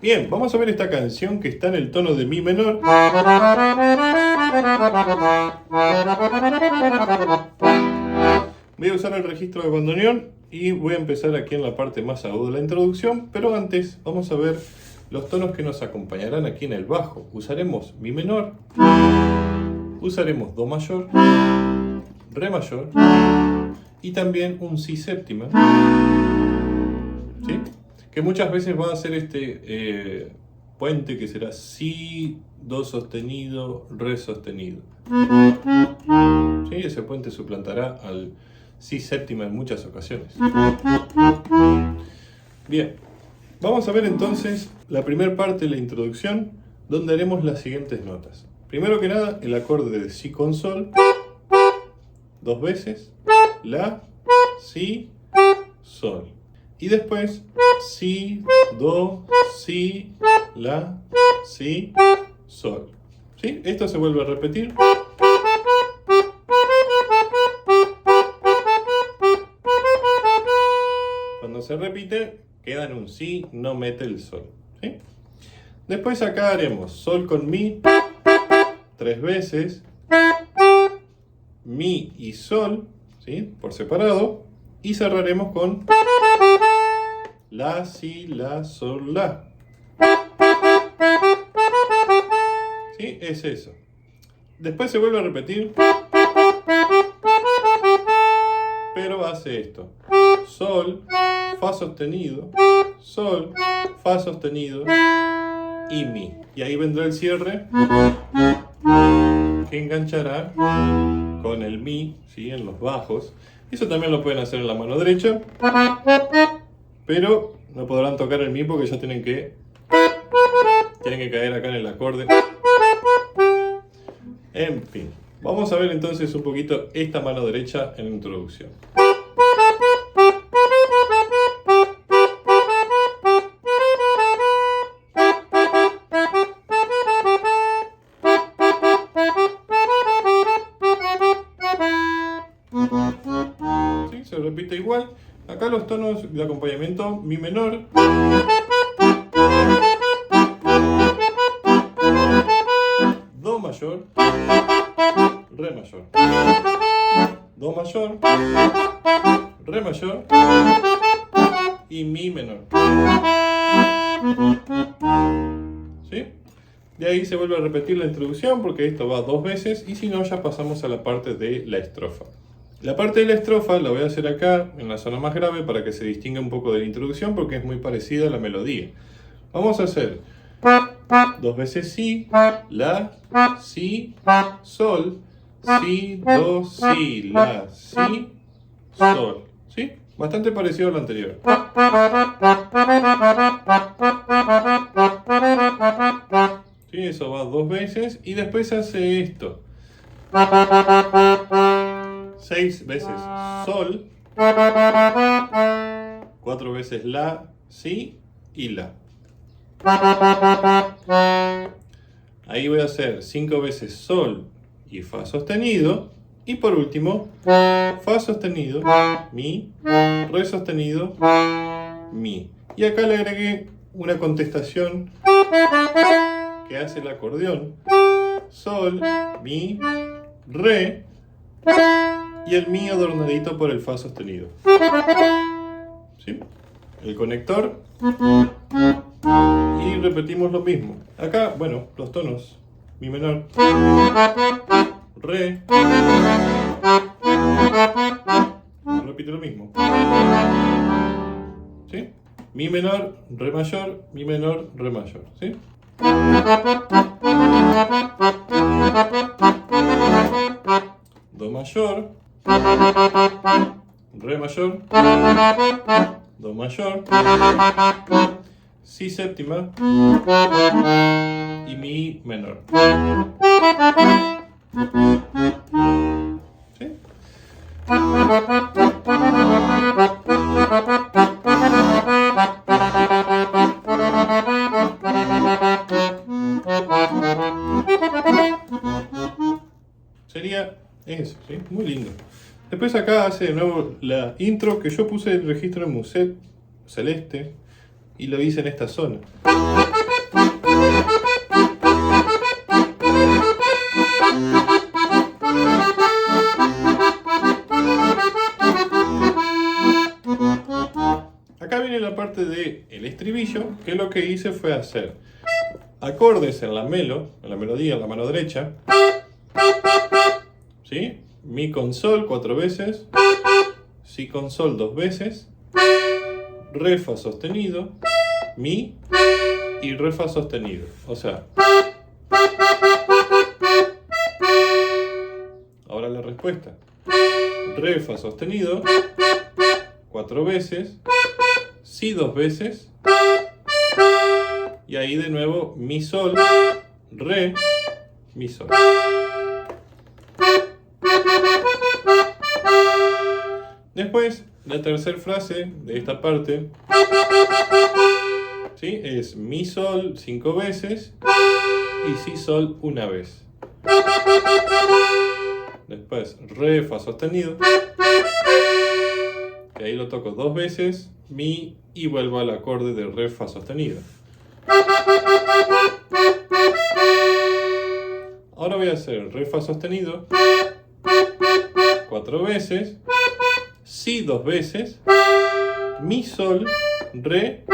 Bien, vamos a ver esta canción que está en el tono de mi menor. Voy a usar el registro de bandoneón y voy a empezar aquí en la parte más aguda de la introducción, pero antes vamos a ver los tonos que nos acompañarán aquí en el bajo. Usaremos mi menor, usaremos do mayor, re mayor y también un si séptima, ¿sí? Que muchas veces va a ser este puente que será si, do sostenido, re sostenido. ¿Sí? Ese puente suplantará al si séptima en muchas ocasiones. Bien, vamos a ver entonces la primera parte de la introducción, donde haremos las siguientes notas. Primero que nada, el acorde de si con sol, dos veces, la, si, sol. Y después, si, do, si, la, si, sol. ¿Sí? Esto se vuelve a repetir. Cuando se repite, queda en un si, no mete el sol. ¿Sí? Después acá haremos sol con mi, tres veces, mi y sol, ¿sí? Por separado, y cerraremos con la, si, la, sol, la. ¿Sí? Es eso. Después se vuelve a repetir, pero hace esto. Sol, fa sostenido, sol, fa sostenido y mi. Y ahí vendrá el cierre que enganchará con el mi, ¿sí? En los bajos. Eso también lo pueden hacer en la mano derecha, pero no podrán tocar el mi porque ya tienen que caer acá en el acorde. En fin, vamos a ver entonces un poquito esta mano derecha en la introducción. ¿Sí? Se repite igual. Acá los tonos de acompañamiento, mi menor, do mayor, re mayor, do mayor, re mayor y mi menor. ¿Sí? De ahí se vuelve a repetir la introducción porque esto va dos veces y si no ya pasamos a la parte de la estrofa. La parte de la estrofa la voy a hacer acá en la zona más grave para que se distinga un poco de la introducción porque es muy parecida a la melodía. Vamos a hacer dos veces si, la, si, sol, si, do, si, la, si, sol. ¿Sí? Bastante parecido al anterior. ¿Sí? Eso va dos veces y después hace esto. 6 veces sol, 4 veces la, si y la. Ahí voy a hacer 5 veces sol y fa sostenido. Y por último, fa sostenido, mi, re sostenido, mi. Y acá le agregué una contestación que hace el acordeón. Sol, mi, re y el mi adornadito por el fa sostenido. ¿Sí? El conector. Y repetimos lo mismo. Acá, bueno, los tonos. Mi menor, re, repite lo mismo. ¿Sí? Mi menor, re mayor, mi menor, re mayor. ¿Sí? Do mayor, re mayor, do mayor, si séptima y mi menor. ¿Sí? Sería eso, ¿sí? Muy lindo. Después acá hace de nuevo la intro que yo puse el registro en Muset celeste. y lo hice en esta zona. Acá viene la parte del estribillo, que lo que hice fue hacer acordes en la melodía, en la mano derecha, ¿sí? Mi con sol 4 veces, si con sol 2 veces, re fa sostenido, mi y re fa sostenido. O sea, ahora la respuesta. Re fa sostenido 4 veces, si 2 veces, y ahí de nuevo mi sol, re, mi sol. Después, la tercera frase de esta parte, ¿sí? Es mi sol 5 veces y si sol 1 vez. Después, re fa sostenido, que ahí lo toco 2 veces, mi y vuelvo al acorde de re fa sostenido. Ahora voy a hacer re fa sostenido 4 veces, si 2 veces, mi sol, re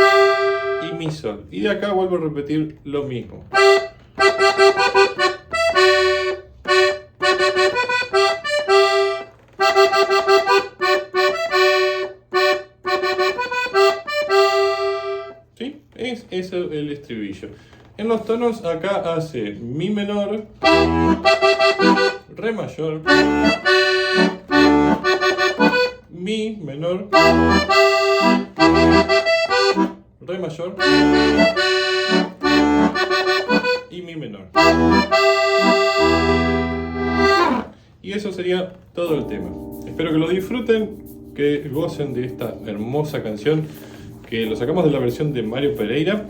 y mi sol. Y de acá vuelvo a repetir lo mismo. ¿Sí? Es eso el estribillo. En los tonos acá hace mi menor, re mayor, mi menor, re mayor y mi menor. Y eso sería todo el tema. Espero que lo disfruten, que gocen de esta hermosa canción, que lo sacamos de la versión de Mario Pereira.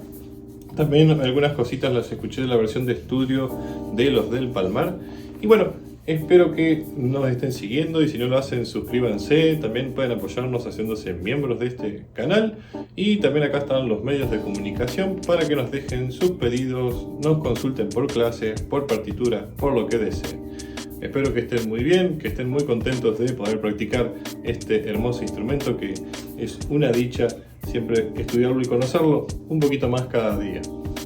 También algunas cositas las escuché de la versión de estudio de Los del Palmar. Y bueno, espero que nos estén siguiendo, y si no lo hacen, suscríbanse. También pueden apoyarnos haciéndose miembros de este canal. Y también acá están los medios de comunicación para que nos dejen sus pedidos, nos consulten por clase, por partitura, por lo que deseen. Espero que estén muy bien, que estén muy contentos de poder practicar este hermoso instrumento, que es una dicha siempre estudiarlo y conocerlo un poquito más cada día,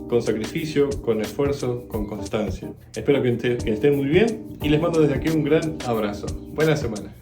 con sacrificio, con esfuerzo, con constancia. Espero que estén muy bien y les mando desde aquí un gran abrazo. Buena semana.